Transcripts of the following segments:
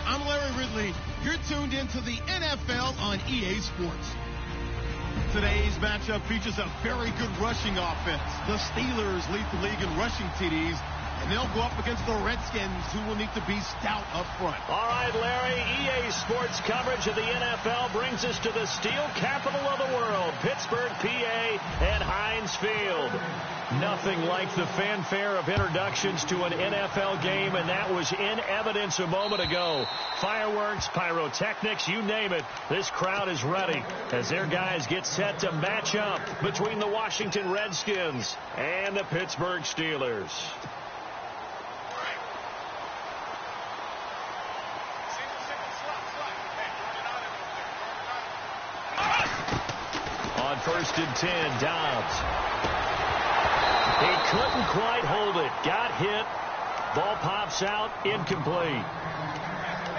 I'm Larry Ridley. You're tuned into the NFL on EA Sports. Today's matchup features a very good rushing offense. The Steelers lead the league in rushing TDs, and they'll go up against the Redskins, who will need to be stout up front. All right, Larry, EA Sports coverage of the NFL brings us to the steel capital of the world, Pittsburgh, PA, and Heinz Field. Nothing like the fanfare of introductions to an NFL game, and that was in evidence a moment ago. Fireworks, pyrotechnics, you name it. This crowd is ready as their guys get set to match up between the Washington Redskins and the Pittsburgh Steelers. On 1st and 10, Dobbs. He couldn't quite hold it. Got hit. Ball pops out. Incomplete.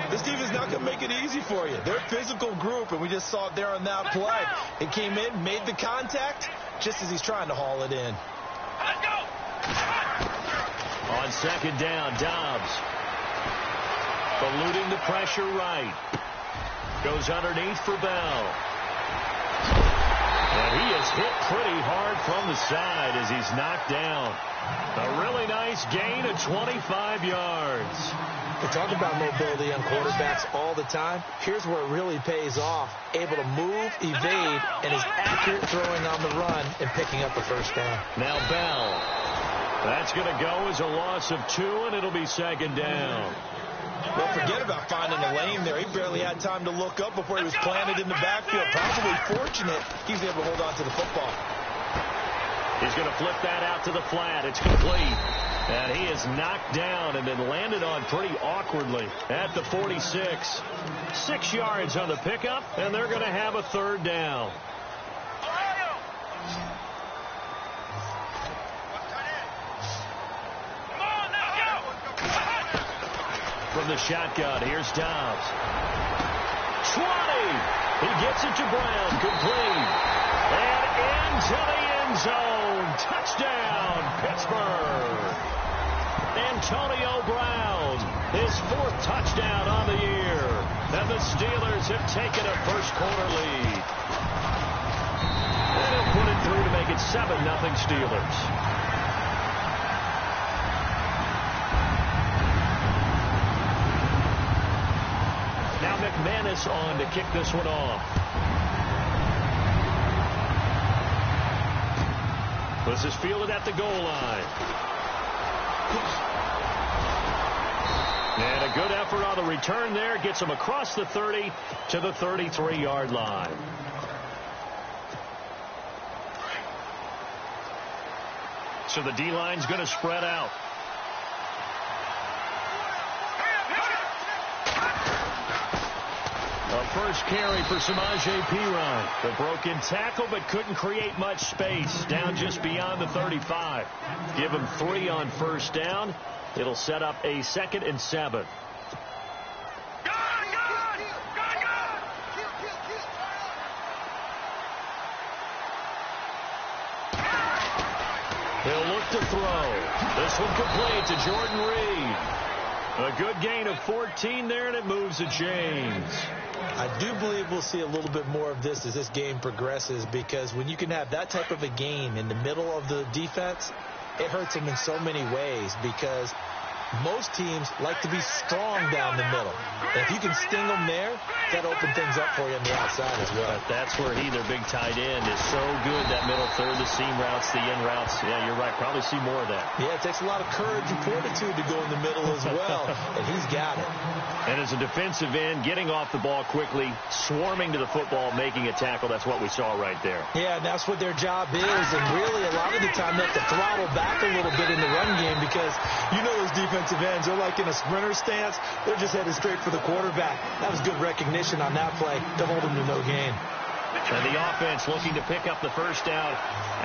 This defense is not going to make it easy for you. They're a physical group, and we just saw it there on that play. It came in, made the contact, just as he's trying to haul it in. On 2nd down, Dobbs. Eluding the pressure right. Goes underneath for Bell. And he is hit pretty hard from the side as he's knocked down. A really nice gain of 25 yards. We talk about mobility on quarterbacks all the time. Here's where it really pays off. Able to move, evade, and is accurate throwing on the run and picking up a first down. Now Bell. That's going to go as a loss of 2, and it'll be 2nd down. Well, forget about finding a lane there. He barely had time to look up before he was planted in the backfield. Probably fortunate he was able to hold on to the football. He's going to flip that out to the flat. It's complete. And he is knocked down and then landed on pretty awkwardly at the 46. 6 yards on the pickup, and they're going to have a 3rd down. From the shotgun, here's Dobbs. 20. He gets it to Brown, complete. And into the end zone. Touchdown, Pittsburgh. Antonio Brown, his 4th touchdown on the year. And the Steelers have taken a first-quarter lead. And he'll put it through to make it 7-0 Steelers. McManus on to kick this one off. This is fielded at the goal line. And a good effort on the return there. Gets him across the 30 to the 33-yard line. So the D-line's going to spread out. A first carry for Samaje Perine. The broken tackle, but couldn't create much space. Down just beyond the 35. Give him 3 on first down. It'll set up a 2nd and 7. He'll look to throw. This one complete to Jordan Reed. A good gain of 14 there, and it moves to James. I do believe we'll see a little bit more of this as this game progresses, because when you can have that type of a gain in the middle of the defense, it hurts them in so many ways, because most teams like to be strong down the middle. And if you can sting them there, that opens things up for you on the outside as well. But that's where their big tight end, is so good. That middle third, the seam routes, the in routes. Yeah, you're right. Probably see more of that. Yeah, it takes a lot of courage and fortitude to go in the middle as well, and he's got it. And as a defensive end, getting off the ball quickly, swarming to the football, making a tackle, that's what we saw right there. Yeah, and that's what their job is. And really, a lot of the time, they have to throttle back a little bit in the run game, because you know those defensive ends, they're like in a sprinter stance. They're just headed straight for the quarterback. That was good recognition on that play to hold him to no gain. And the offense looking to pick up the first down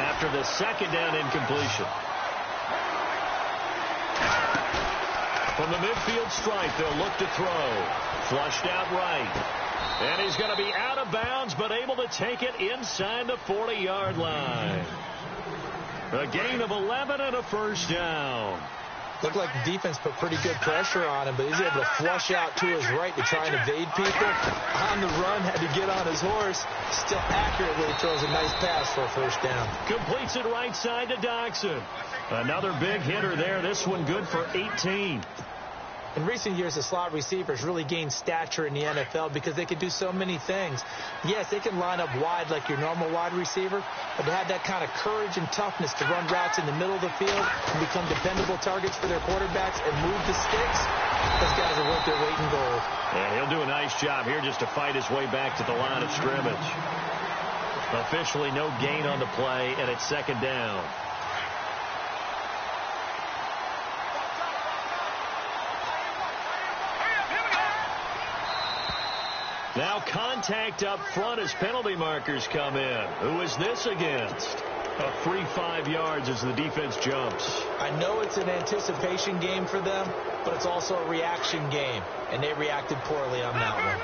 after the 2nd down incompletion. From the midfield stripe, they'll look to throw. Flushed out right. And he's going to be out of bounds, but able to take it inside the 40-yard line. A gain of 11 and a first down. Looked like the defense put pretty good pressure on him, but he's able to flush out to his right to try and evade people. On the run, had to get on his horse. Still accurately throws a nice pass for a first down. Completes it right side to Doxson. Another big hitter there. This one good for 18. In recent years, the slot receivers really gained stature in the NFL because they can do so many things. Yes, they can line up wide like your normal wide receiver, but to have that kind of courage and toughness to run routes in the middle of the field and become dependable targets for their quarterbacks and move the sticks, those guys are worth their weight in gold. And he'll do a nice job here just to fight his way back to the line of scrimmage. Officially no gain on the play, and it's 2nd down. Now contact up front as penalty markers come in. Who is this against? A free 5 yards as the defense jumps. I know it's an anticipation game for them, but it's also a reaction game, and they reacted poorly on that one.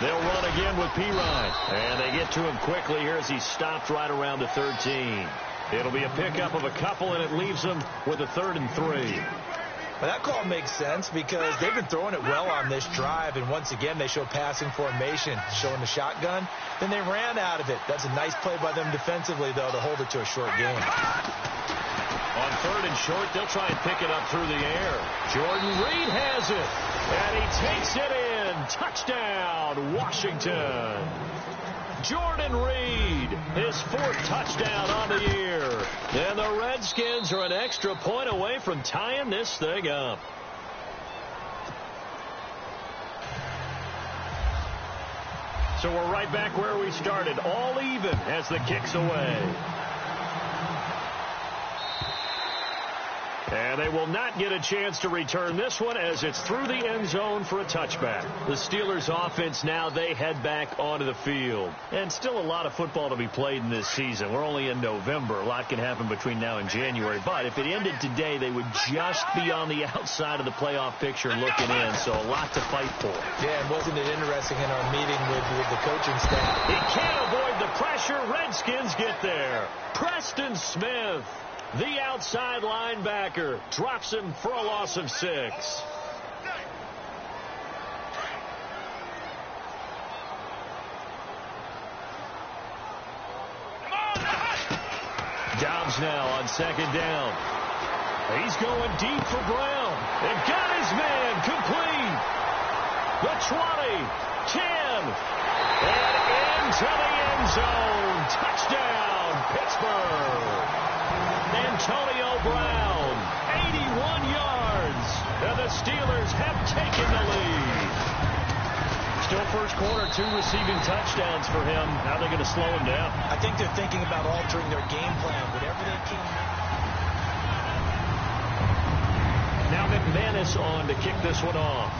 They'll run again with Perine. And they get to him quickly here as he's stopped right around the 13. It'll be a pickup of a couple, and it leaves them with a 3rd and 3. Well, that call makes sense because they've been throwing it well on this drive, and once again they show passing formation, showing the shotgun. Then they ran out of it. That's a nice play by them defensively, though, to hold it to a short game. On 3rd and short, they'll try and pick it up through the air. Jordan Reed has it, and he takes it in. Touchdown, Washington. Jordan Reed, his 4th touchdown on the year. And the Redskins are an extra point away from tying this thing up. So we're right back where we started, all even as the kick's away. And they will not get a chance to return this one as it's through the end zone for a touchback. The Steelers offense now, they head back onto the field. And still a lot of football to be played in this season. We're only in November. A lot can happen between now and January. But if it ended today, they would just be on the outside of the playoff picture looking in. So a lot to fight for. Yeah, and wasn't it interesting in our meeting with the coaching staff? He can't avoid the pressure. Redskins get there. Preston Smith, the outside linebacker, drops him for a loss of 6. Dobbs now on 2nd down. He's going deep for Brown. And got his man complete. The 20, 10, and into the end zone. Touchdown, Pittsburgh. Antonio Brown, 81 yards, and the Steelers have taken the lead. Still first quarter, 2 receiving touchdowns for him. How are they going to slow him down? I think they're thinking about altering their game plan, whatever they can. Now McManus on to kick this one off.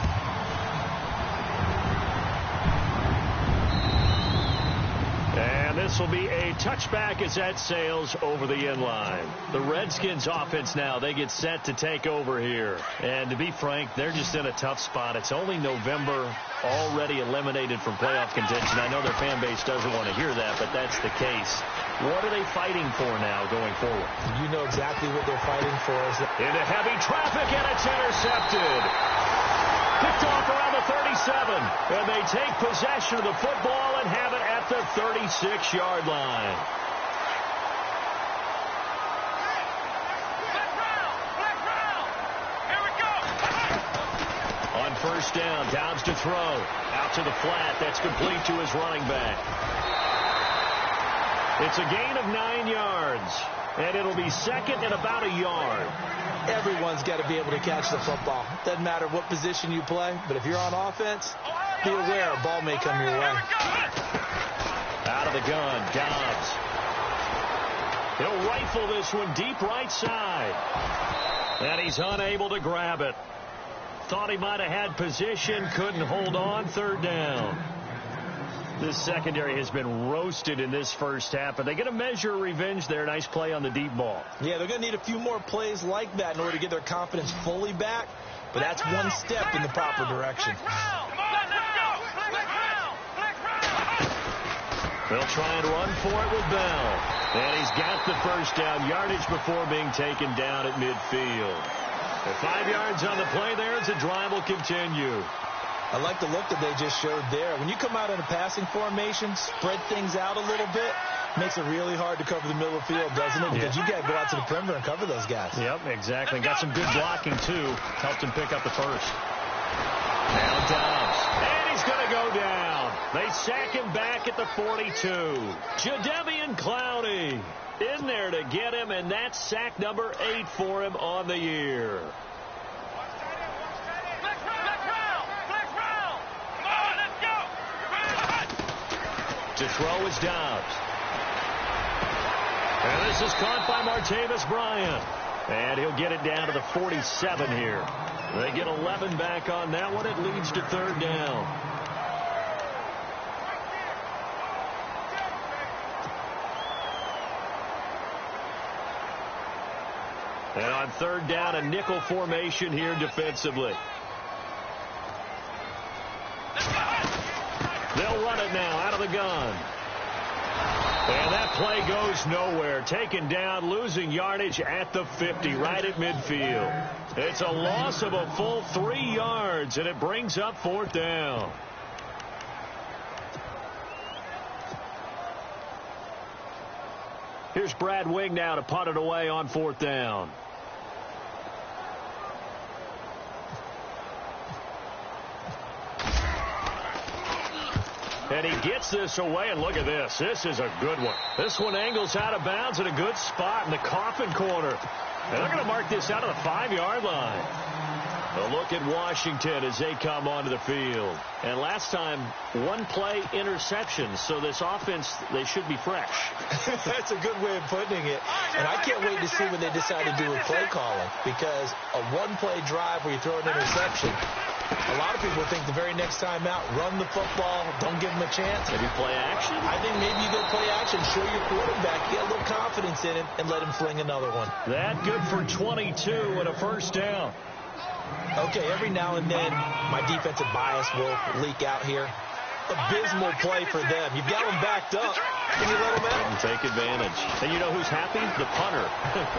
And this will be a touchback as that sails over the end line. The Redskins offense now, they get set to take over here. And to be frank, they're just in a tough spot. It's only November, already eliminated from playoff contention. I know their fan base doesn't want to hear that, but that's the case. What are they fighting for now going forward? You know exactly what they're fighting for. Into heavy traffic, and it's intercepted. Picked off around the 37, and they take possession of the football and have it at the 36-yard line. On first down, Dobbs to throw. Out to the flat. That's complete to his running back. It's a gain of 9 yards, and it'll be second and about a yard. Everyone's got to be able to catch the football. Doesn't matter what position you play, but if you're on offense, be aware a ball may come your way. Out of the gun, Dobbs. He'll rifle this one deep right side. And he's unable to grab it. Thought he might have had position, couldn't hold on, third down. This secondary has been roasted in this first half, but they get a measure of revenge there. Nice play on the deep ball. Yeah, they're going to need a few more plays like that in order to get their confidence fully back, but that's one step in the proper direction. They'll try and run for it with Bell. And he's got the first down yardage before being taken down at midfield. 5 yards on the play there as the drive will continue. I like the look that they just showed there. When you come out in a passing formation, spread things out a little bit, makes it really hard to cover the middle of the field, doesn't it? Because you got to go out to the perimeter and cover those guys. Yep, exactly. Got some good blocking, too. Helped him pick up the first. Now Dobbs. And he's going to go down. They sack him back at the 42. Jadeveon Clowney in there to get him, and that's sack number 8 for him on the year. To throw is Dobbs. And this is caught by Martavis Bryant. And he'll get it down to the 47 here. They get 11 back on that one. It leads to third down. And on third down, a nickel formation here defensively. They'll run it now out of the gun. And that play goes nowhere. Taken down, losing yardage at the 50, right at midfield. It's a loss of a full 3 yards, and it brings up fourth down. Here's Brad Wing now to punt it away on fourth down. And he gets this away, and look at this. This is a good one. This one angles out of bounds at a good spot in the coffin corner. And they're going to mark this out of the 5-yard line. A look at Washington as they come onto the field. And last time, 1 play interception. So this offense, they should be fresh. That's a good way of putting it. And I can't wait to see what they decide to do with play calling. Because a 1-play drive where you throw an interception, a lot of people think the very next time out, run the football, don't give them a chance. Maybe play action? I think maybe you go play action, show your quarterback, get a little confidence in him, and let him fling another one. That good for 22 and a first down. Okay, every now and then, my defensive bias will leak out here. Abysmal play for them. You've got them backed up. Can you let them out? And take advantage. And you know who's happy? The punter.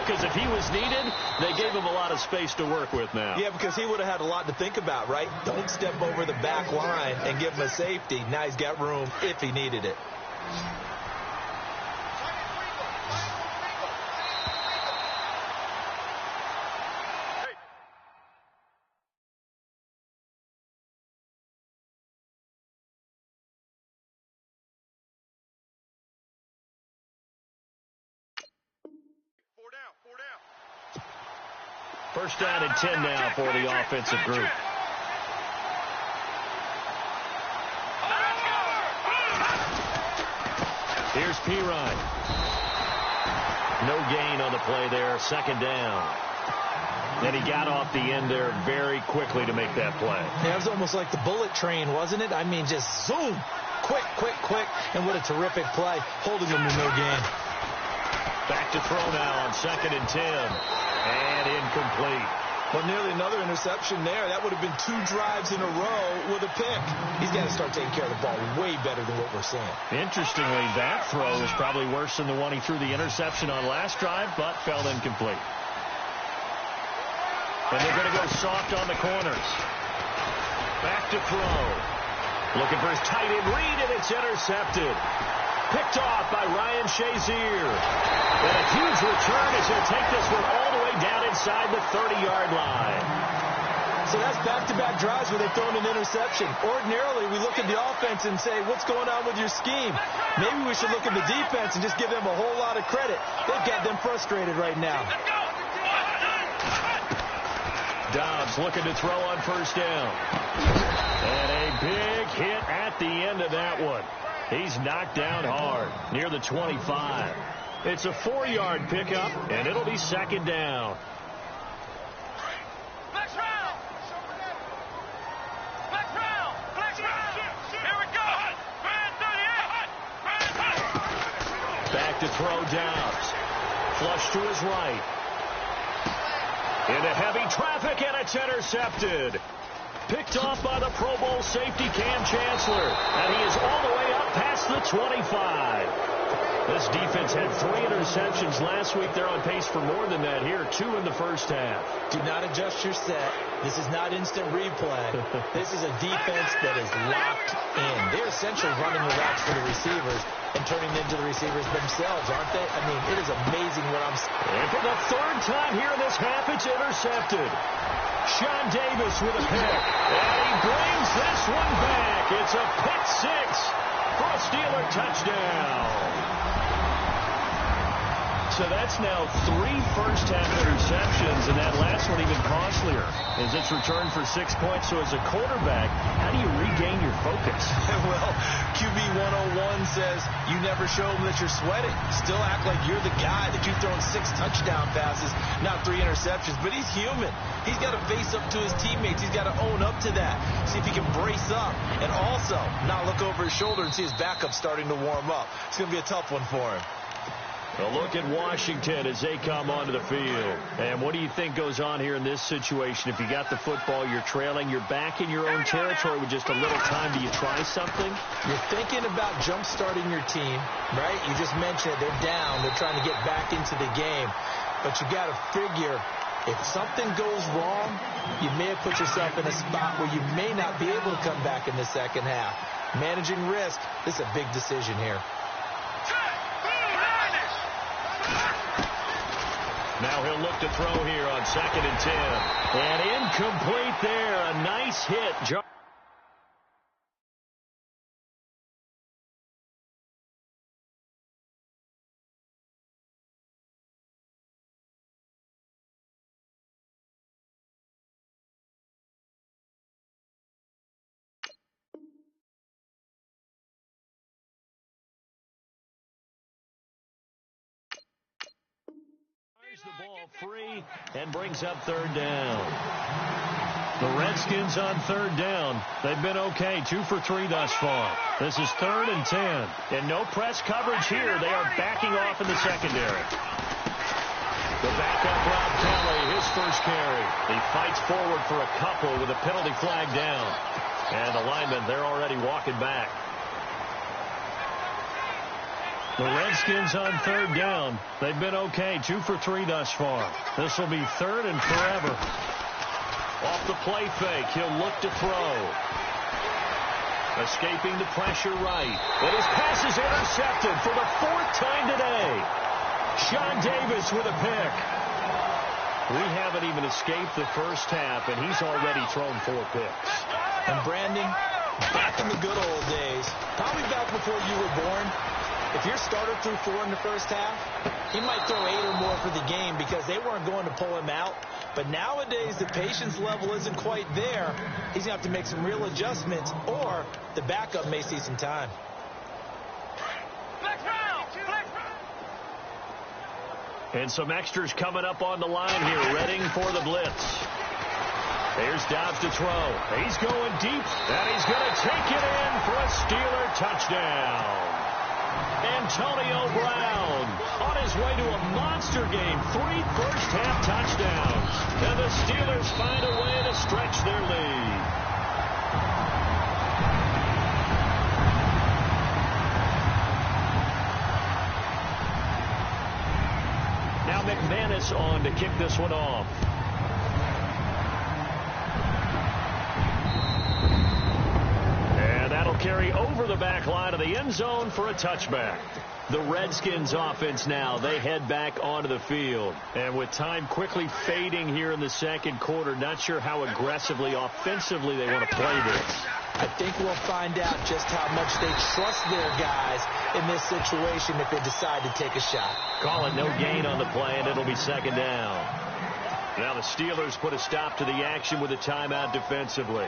Because if he was needed, they gave him a lot of space to work with now. Yeah, because he would have had a lot to think about, right? Don't step over the back line and give him a safety. Now he's got room if he needed it. First down and 10 now for the offensive group. Here's Pirine. No gain on the play there. Second down. And he got off the end there very quickly to make that play. Yeah, it was almost like the bullet train, wasn't it? I mean, just zoom. Quick, quick, quick. And what a terrific play. Holding them to no gain. Back to throw now on 2nd and 10. And incomplete. Well, nearly another interception there. That would have been 2 drives in a row with a pick. He's got to start taking care of the ball way better than what we're seeing. Interestingly, that throw was probably worse than the one he threw the interception on last drive, but fell incomplete. And they're going to go soft on the corners. Back to throw. Looking for his tight end read, and it's intercepted. Picked off by Ryan Shazier. And a huge return as he'll take this one all the way down inside the 30-yard line. So that's back-to-back drives where they've thrown an interception. Ordinarily, we look at the offense and say, what's going on with your scheme? Maybe we should look at the defense and just give them a whole lot of credit. They've got them frustrated right now. Dobbs looking to throw on first down. And a big hit at the end of that one. He's knocked down hard near the 25. It's a 4-yard pickup, and it'll be second down. Back to throw Dobbs. Flush to his right. Into heavy traffic, and it's intercepted. Picked off by the Pro Bowl safety Cam Chancellor. And he is all the way up past the 25. This defense had 3 interceptions last week. They're on pace for more than that here. 2 in the first half. Do not adjust your set. This is not instant replay. This is a defense that is locked in. They're essentially running the routes for the receivers and turning them into the receivers themselves, aren't they? I mean, it is amazing what I'm seeing. And for the 3rd time here in this half, it's intercepted. Sean Davis with a pick. And he brings this one back. It's a pick 6 for a Steeler touchdown. So that's now 3 first-half interceptions, and that last one even costlier as it's returned for 6 points. So as a quarterback, how do you regain your focus? Well, QB 101 says you never show them that you're sweating. Still act like you're the guy, that you've thrown 6 touchdown passes, not 3 interceptions. But he's human. He's got to face up to his teammates. He's got to own up to that. See if he can brace up and also not look over his shoulder and see his backup starting to warm up. It's going to be a tough one for him. A look at Washington as they come onto the field. And what do you think goes on here in this situation? If you got the football, you're trailing, you're back in your own territory with just a little time. Do you try something? You're thinking about jump-starting your team, right? You just mentioned it. They're down. They're trying to get back into the game. But you got to figure, if something goes wrong, you may have put yourself in a spot where you may not be able to come back in the second half. Managing risk, this is a big decision here. Now he'll look to throw here on 2nd and 10. And incomplete there. A nice hit. The ball free and brings up 3rd down. The Redskins on 3rd down. They've been okay, 2 for 3 thus far. This is 3rd and 10. And no press coverage here. They are backing off in the secondary. The backup, Rob Kelly, his first carry. He fights forward for a couple with a penalty flag down. And the linemen, they're already walking back. The Redskins on 3rd down. They've been okay, 2 for 3 thus far. This will be 3rd and forever. Off the play fake, he'll look to throw. Escaping the pressure right. And his pass is intercepted for the 4th time today. Sean Davis with a pick. We haven't even escaped the first half, and he's already thrown 4 picks. And Brandon, back in the good old days, probably back before you were born, if your starter threw 4 in the first half, he might throw 8 or more for the game because they weren't going to pull him out. But nowadays, the patience level isn't quite there. He's going to have to make some real adjustments, or the backup may see some time. And some extras coming up on the line here, readying for the blitz. Here's Dobbs to throw. He's going deep, and he's going to take it in for a Steeler touchdown. Antonio Brown on his way to a monster game. 3 first-half touchdowns. And the Steelers find a way to stretch their lead. Now McManus on to kick this one off. And that'll carry over the back line of the end zone for a touchback. The Redskins offense now, they head back onto the field. And with time quickly fading here in the second quarter, not sure how aggressively, offensively they want to play this. I think we'll find out just how much they trust their guys in this situation if they decide to take a shot. Call it no gain on the play, and it'll be second down. Now the Steelers put a stop to the action with a timeout defensively.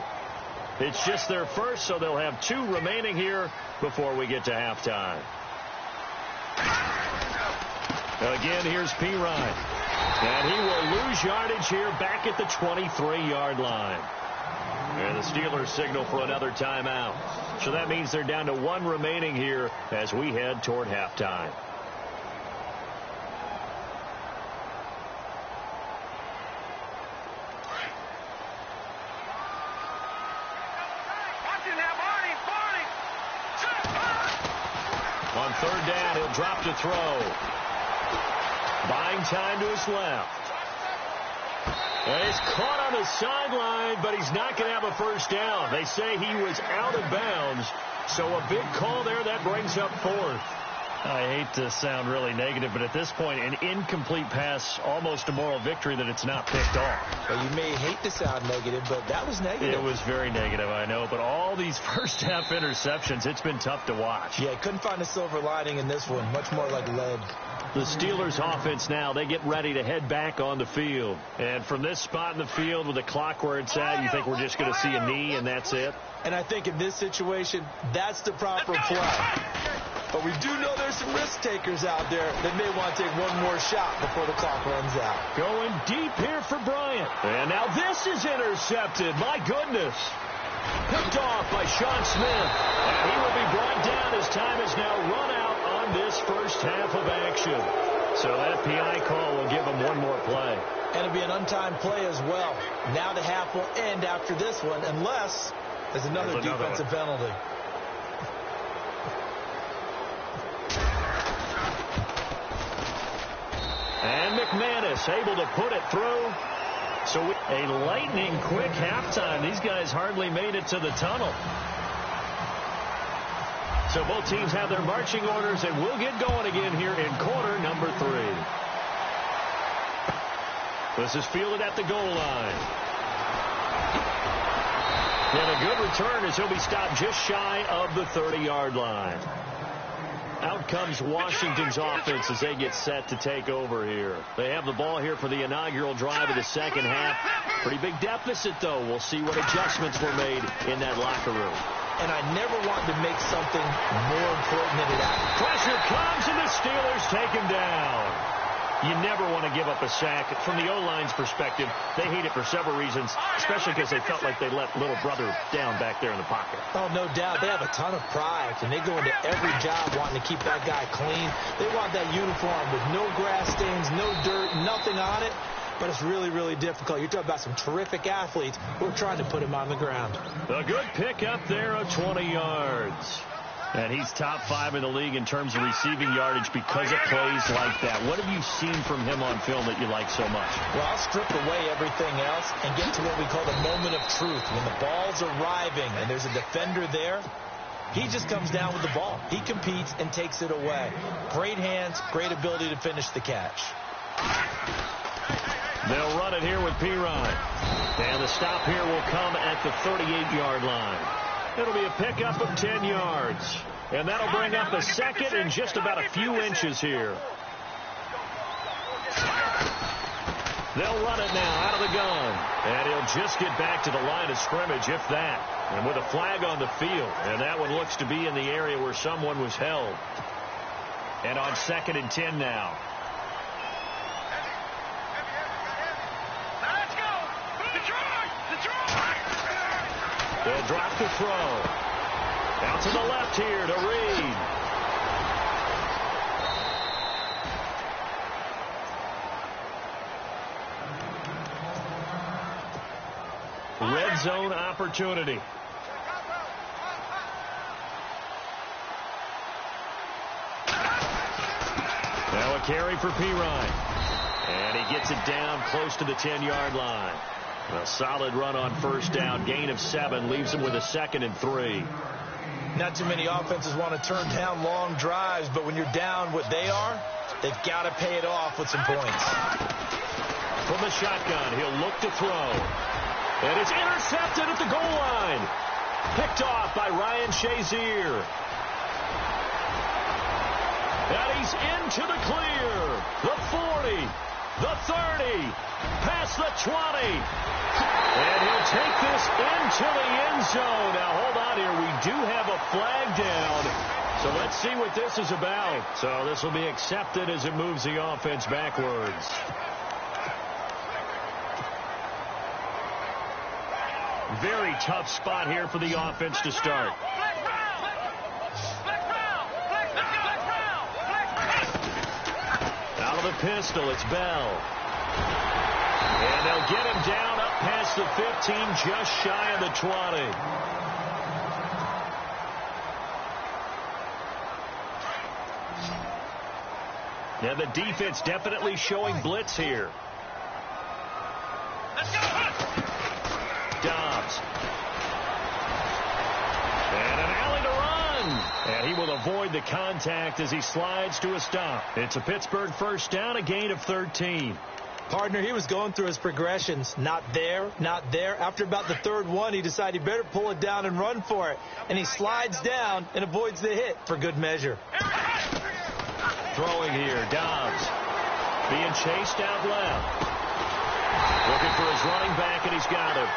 It's just their first, so they'll have 2 remaining here before we get to halftime. Again, here's P. Ryan. And he will lose yardage here back at the 23-yard line. And the Steelers signal for another timeout. So that means they're down to 1 remaining here as we head toward halftime. On third down, he'll drop to throw. Buying time to his left. And he's caught on the sideline, but he's not going to have a first down. They say he was out of bounds, so a big call there that brings up 4th. I hate to sound really negative, but at this point, an incomplete pass, almost a moral victory that it's not picked off. Well, you may hate to sound negative, but that was negative. It was very negative, I know. But all these first-half interceptions, it's been tough to watch. Yeah, couldn't find a silver lining in this one. Much more like lead. The Steelers offense now, they get ready to head back on the field. And from this spot in the field with the clock where it's at, you think we're just going to see a knee and that's it? And I think in this situation, that's the proper play. But we do know there's some risk takers out there that may want to take one more shot before the clock runs out. Going deep here for Bryant. And now this is intercepted. My goodness. Picked off by Sean Smith. And he will be brought down as time is now run out on this first half of action. So that PI call will give him one more play. And it'll be an untimed play as well. Now the half will end after this one unless there's another defensive penalty. And McManus able to put it through. So a lightning quick halftime. These guys hardly made it to the tunnel. So both teams have their marching orders, and we'll get going again here in quarter number 3. This is fielded at the goal line. And a good return as he'll be stopped just shy of the 30-yard line. Out comes Washington's offense as they get set to take over here. They have the ball here for the inaugural drive of the second half. Pretty big deficit, though. We'll see what adjustments were made in that locker room. And I never want to make something more important than it is. Pressure comes, and the Steelers take him down. You never want to give up a sack. From the O-line's perspective, they hate it for several reasons, especially because they felt like they let little brother down back there in the pocket. Oh, no doubt. They have a ton of pride, and they go into every job wanting to keep that guy clean. They want that uniform with no grass stains, no dirt, nothing on it. But it's really, really difficult. You're talking about some terrific athletes who are trying to put him on the ground. A good pick up there of 20 yards. And he's top 5 in the league in terms of receiving yardage because of plays like that. What have you seen from him on film that you like so much? Well, I'll strip away everything else and get to what we call the moment of truth. When the ball's arriving and there's a defender there, he just comes down with the ball. He competes and takes it away. Great hands, great ability to finish the catch. They'll run it here with P. Ryan. And the stop here will come at the 38-yard line. It'll be a pickup of 10 yards. And that'll bring up a second in just about a few inches here. They'll run it now out of the gun. And he'll just get back to the line of scrimmage, if that. And with a flag on the field. And that one looks to be in the area where someone was held. And on 2nd and 10 now. Let's go! They'll drop the throw. Out to the left here to Reed. Red zone opportunity. Now a carry for Pirine. And he gets it down close to the 10-yard line. A solid run on first down. Gain of 7 leaves him with a 2nd and 3. Not too many offenses want to turn down long drives, but when you're down what they are, they've got to pay it off with some points. From the shotgun, he'll look to throw. And it's intercepted at the goal line. Picked off by Ryan Shazier. And he's into the clear. The 40, the 30, past the 20. And he'll take this into the end zone. Now, hold on here. We do have a flag down. So let's see what this is about. So this will be accepted as it moves the offense backwards. Very tough spot here for the offense to start. Out of the pistol, it's Bell. And they'll get him down up past the 15, just shy of the 20. Now the defense definitely showing blitz here. Dobbs. And an alley to run. And he will avoid the contact as he slides to a stop. It's a Pittsburgh first down, a gain of 13. Partner, he was going through his progressions. Not there, not there. After about the 3rd one, he decided he better pull it down and run for it. And he slides down and avoids the hit for good measure. Throwing here, Dobbs. Being chased out left. Looking for his running back, and he's got him.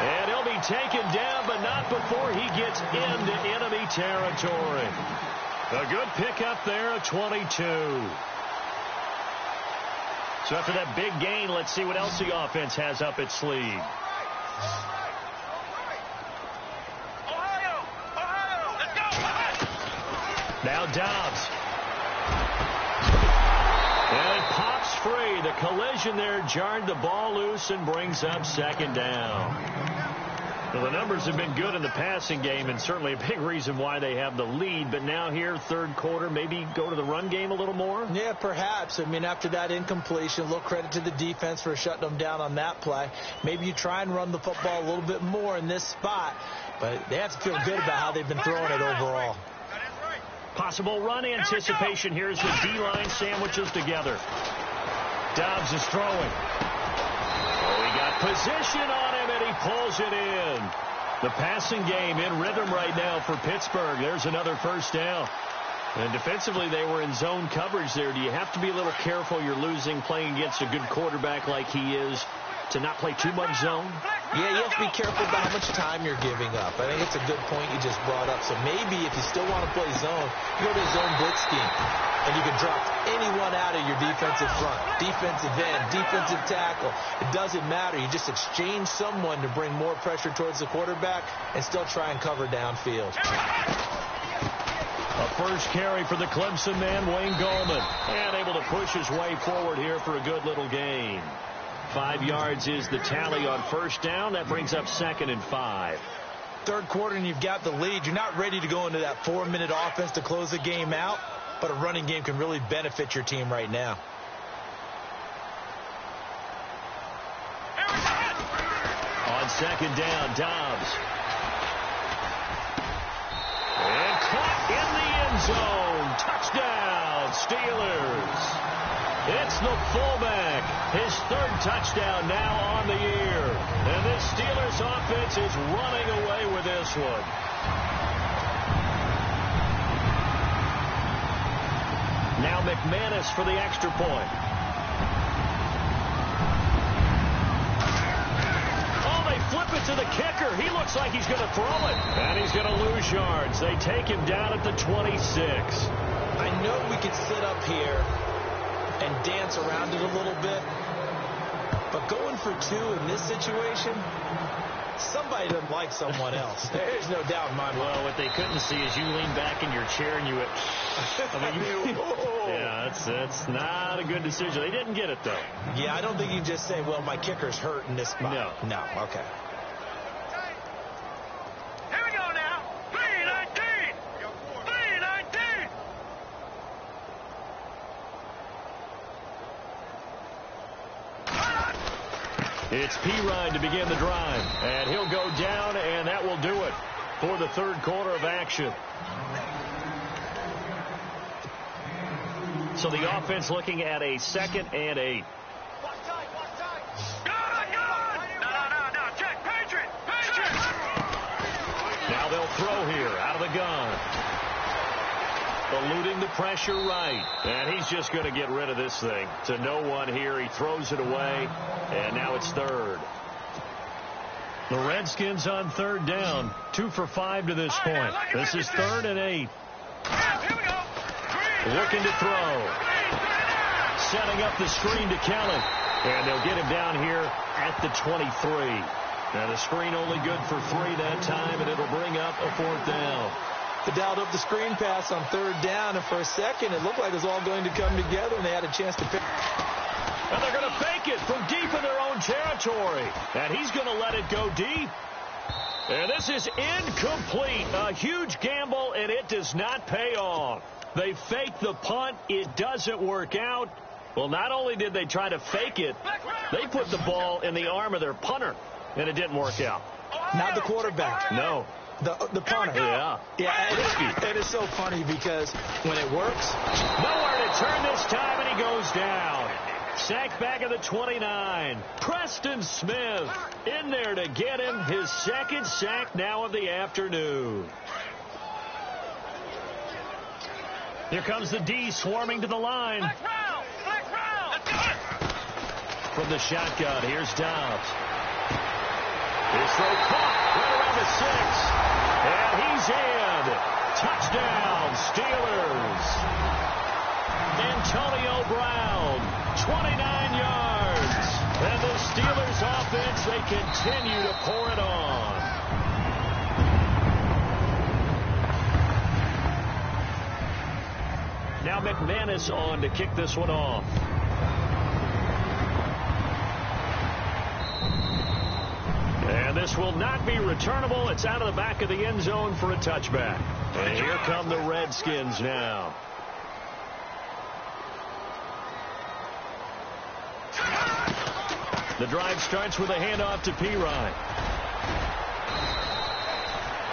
And he'll be taken down, but not before he gets into enemy territory. A good pickup there at 22. So after that big gain, let's see what else the offense has up its sleeve. Ohio, let's go! Now Dobbs. And it pops free. The collision there jarred the ball loose and brings up 2nd down. Well, the numbers have been good in the passing game, and certainly a big reason why they have the lead. But now here, 3rd quarter, maybe go to the run game a little more? Yeah, perhaps. I mean, after that incompletion, a little credit to the defense for shutting them down on that play. Maybe you try and run the football a little bit more in this spot. But they have to feel good about how they've been throwing it overall. Possible run anticipation here as the D-line sandwiches together. Dobbs is throwing. Oh, he got position on him, and he pulls it in. The passing game in rhythm right now for Pittsburgh. There's another first down. And defensively, they were in zone coverage there. Do you have to be a little careful? You're losing playing against a good quarterback like he is to not play too much zone? Yeah, you have to be careful about how much time you're giving up. I think it's a good point you just brought up. So maybe if you still want to play zone, you go to a zone blitz scheme. And you can drop anyone out of your defensive front, defensive end, defensive tackle. It doesn't matter. You just exchange someone to bring more pressure towards the quarterback and still try and cover downfield. A first carry for the Clemson man, Wayne Gallman. And able to push his way forward here for a good little gain. 5 yards is the tally on first down. That brings up 2nd and 5. 3rd quarter and you've got the lead. You're not ready to go into that 4-minute offense to close the game out, but a running game can really benefit your team right now. On 2nd down, Dobbs. And caught in the end zone. Touchdown, Steelers. It's the fullback. His 3rd touchdown now on the year. And this Steelers offense is running away with this one. Now McManus for the extra point. the kicker. He looks like he's going to throw it. And he's going to lose yards. They take him down at the 26. I know we could sit up here and dance around it a little bit, but going for 2 in this situation, somebody doesn't like someone else. There's no doubt in my mind. Well, what they couldn't see is you lean back in your chair and you went, yeah, that's not a good decision. They didn't get it, though. Yeah, I don't think you can just say, well, my kicker's hurt in this spot. No, okay. Here we go now. 3-19. 3-19. It's P-Ryan to begin the drive, and he'll go down, and that will do it for the third quarter of action. So the offense looking at a 2nd and 8. No, check, Patriot. Now they'll throw here out of the gun. Eluding the pressure right. And he's just going to get rid of this thing. To no one here. He throws it away. And now it's 3rd. The Redskins on 3rd down. 2 for 5 to this point. This is 3rd and 8. Here we go. Looking to throw. Setting up the screen to Kelly. And they'll get him down here at the 23. Now the screen only good for 3 that time. And it'll bring up a 4th down. They dialed up the screen pass on 3rd down, and for a second it looked like it was all going to come together, and they had a chance to pick. And they're going to fake it from deep in their own territory. And he's going to let it go deep. And this is incomplete. A huge gamble, and it does not pay off. They fake the punt. It doesn't work out. Well, not only did they try to fake it, they put the ball in the arm of their punter, and it didn't work out. Not the quarterback. No. The punter. Yeah. It is so funny because when it works, nowhere to turn this time, and he goes down. Sacked back at the 29. Preston Smith in there to get him his 2nd sack now of the afternoon. Here comes the D swarming to the line. Black round. From the shotgun, here's Dobbs. His throw caught right around the 6. And he's in. Touchdown, Steelers. Antonio Brown, 29 yards. And the Steelers offense, they continue to pour it on. Now McManus on to kick this one off. And this will not be returnable. It's out of the back of the end zone for a touchback. And here come the Redskins now. The drive starts with a handoff to P-Ryan.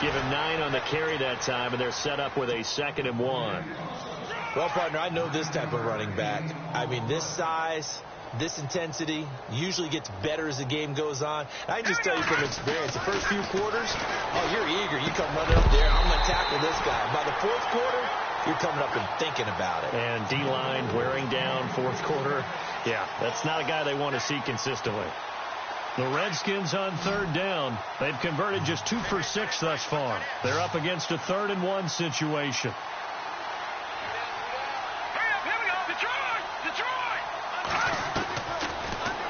Give him 9 on the carry that time, and they're set up with a 2nd and 1. well, partner, I know this type of running back. I mean, this size, this intensity usually gets better as the game goes on. I can just tell you from experience, the first few quarters, oh, you're eager. You come running up there, I'm going to tackle this guy. By the 4th quarter, you're coming up and thinking about it. And D-line wearing down 4th quarter. Yeah, that's not a guy they want to see consistently. The Redskins on 3rd down. They've converted just 2 for 6 thus far. They're up against a 3rd and 1 situation.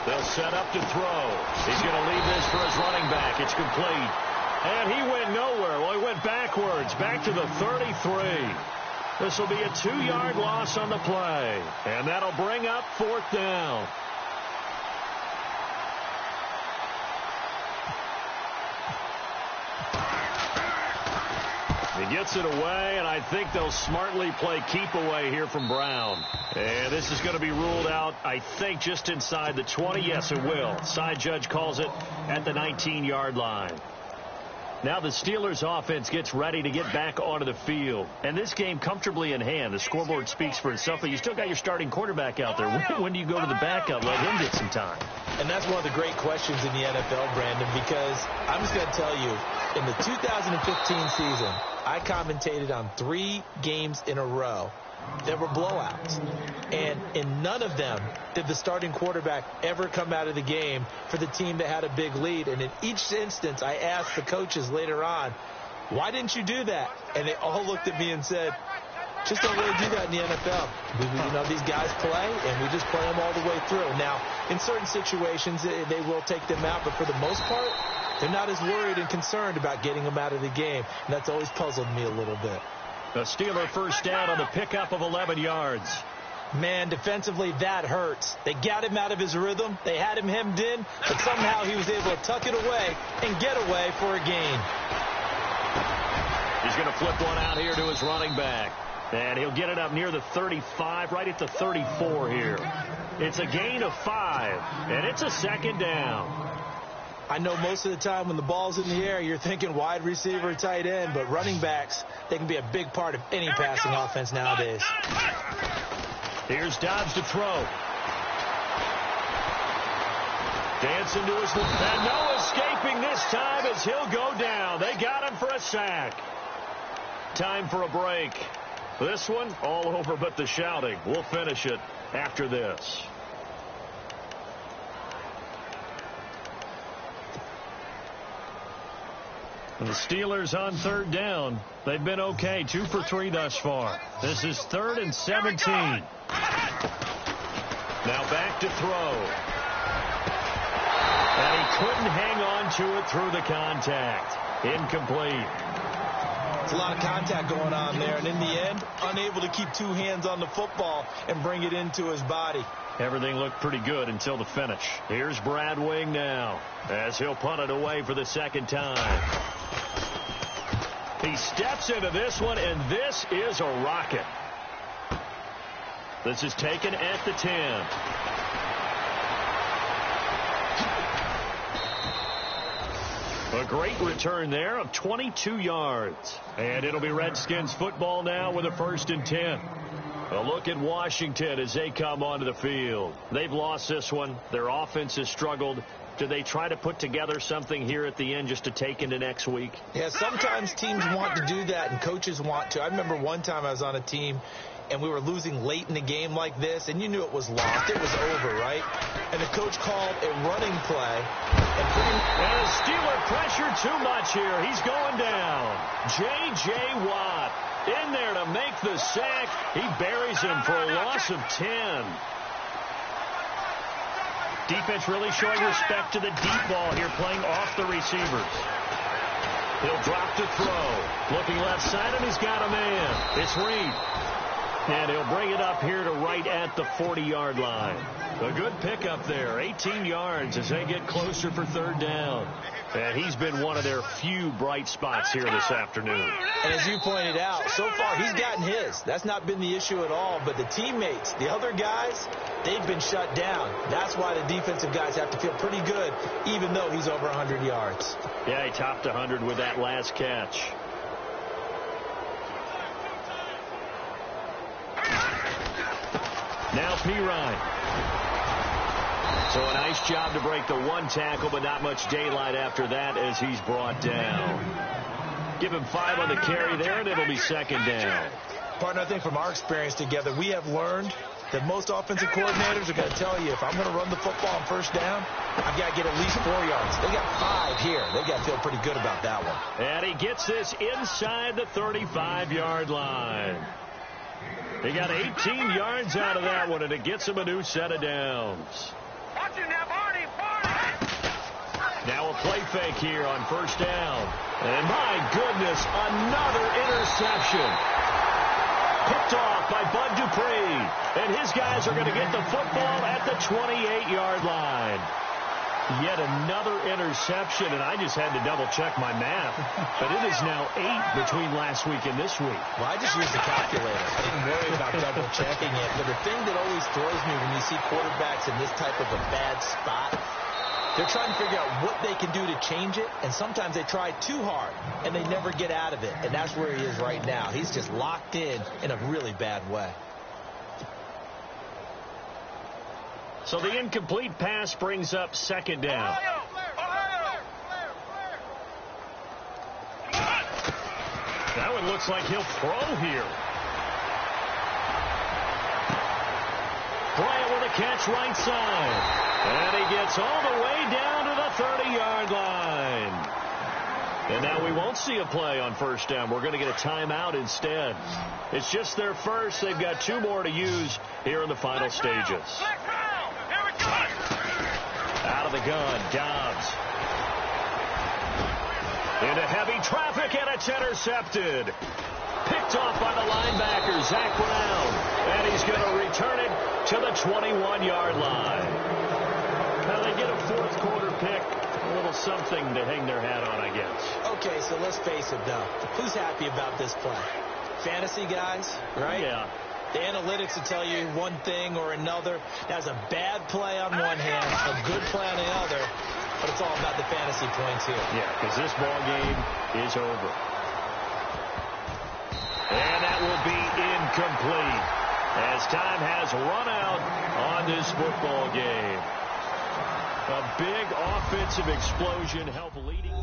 They'll set up to throw. He's going to leave this for his running back. It's complete. And he went nowhere. Well, he went backwards, back to the 33. This will be a 2-yard loss on the play. And that'll bring up 4th down. He gets it away, and I think they'll smartly play keep away here from Brown. And this is going to be ruled out, I think, just inside the 20. Yes, it will. Side judge calls it at the 19-yard line. Now the Steelers offense gets ready to get back onto the field. And this game comfortably in hand. The scoreboard speaks for itself, but you still got your starting quarterback out there. When do you go to the backup? Let him get some time. And that's one of the great questions in the NFL, Brandon, because I'm just going to tell you, in the 2015 season, I commentated on 3 games in a row that were blowouts. And in none of them did the starting quarterback ever come out of the game for the team that had a big lead. And in each instance, I asked the coaches later on, why didn't you do that? And they all looked at me and said, just don't really do that in the NFL. You know, these guys play, and we just play them all the way through. Now, in certain situations, they will take them out, but for the most part, they're not as worried and concerned about getting them out of the game. And that's always puzzled me a little bit. A Steeler first down on the pickup of 11 yards. Man, defensively, that hurts. They got him out of his rhythm. They had him hemmed in, but somehow he was able to tuck it away and get away for a gain. He's going to flip one out here to his running back. And he'll get it up near the 35, right at the 34 here. It's a gain of 5, and it's a second down. I know most of the time when the ball's in the air, you're thinking wide receiver, tight end, but running backs, they can be a big part of any passing offense nowadays. Here's Dobbs to throw. Dancing to his left. And no escaping this time as he'll go down. They got him for a sack. Time for a break. This one, all over but the shouting. We'll finish it after this. The Steelers on third down. They've been okay, 2 for 3 thus far. This is 3rd and 17. Now back to throw. And he couldn't hang on to it through the contact. Incomplete. There's a lot of contact going on there, and in the end, unable to keep 2 hands on the football and bring it into his body. Everything looked pretty good until the finish. Here's Brad Wing now as he'll punt it away for the second time. He steps into this one, and this is a rocket. This is taken at the 10. A great return there of 22 yards. And it'll be Redskins football now with a 1st and 10. A look at Washington as they come onto the field. They've lost this one. Their offense has struggled. Do they try to put together something here at the end just to take into next week? Yeah, sometimes teams want to do that and coaches want to. I remember one time I was on a team and we were losing late in the game like this, and you knew it was lost. It was over, right? And the coach called a running play. And a Steeler pressure too much here. He's going down. J.J. Watt in there to make the sack. He buries him for a loss of 10. Defense really showing respect to the deep ball here, playing off the receivers. He'll drop to throw. Looking left side, and he's got a man. It's Reed. And he'll bring it up here to right at the 40-yard line. A good pickup there. 18 yards as they get closer for 3rd down. And he's been one of their few bright spots here this afternoon. And as you pointed out, so far he's gotten his. That's not been the issue at all. But the teammates, the other guys, they've been shut down. That's why the defensive guys have to feel pretty good, even though he's over 100 yards. Yeah, he topped 100 with that last catch. Now Pirine. So a nice job to break the 1 tackle, but not much daylight after that as he's brought down. Give him 5 on the carry there, and it'll be 2nd down. Partner, I think from our experience together, we have learned that most offensive coordinators are going to tell you, if I'm going to run the football on 1st down, I've got to get at least 4 yards. They got 5 here. They got to feel pretty good about that one. And he gets this inside the 35-yard line. He got 18 yards out of that one, and it gets him a new set of downs. Watch it now, Barney, Barney! Now a play fake here on 1st down. And my goodness, another interception. Picked off by Bud Dupree. And his guys are going to get the football at the 28-yard line. Yet another interception, and I just had to double-check my math. But it is now 8 between last week and this week. Well, I just used the calculator. I didn't worry about double-checking it. But the thing that always throws me when you see quarterbacks in this type of a bad spot, they're trying to figure out what they can do to change it, and sometimes they try too hard, and they never get out of it. And that's where he is right now. He's just locked in a really bad way. So the incomplete pass brings up 2nd down. That one looks like he'll throw here. catch right side. And he gets all the way down to the 30-yard line. And now we won't see a play on first down. We're going to get a timeout instead. It's just their first. They've got 2 more to use here in the final stages. Out of the gun, Dobbs. Into heavy traffic, and it's intercepted. Picked off by the linebacker, Zach Brown. And he's going to return it to the 21-yard line. Now they get a fourth quarter pick. A little something to hang their hat on, I guess. Okay, so let's face it, though. Who's happy about this play? Fantasy guys, right? Yeah. The analytics will tell you one thing or another. That's a bad play on one hand, a good play on the other, but it's all about the fantasy points here. Yeah, because this ball game is over. And that will be incomplete as time has run out on this football game. A big offensive explosion helped leading.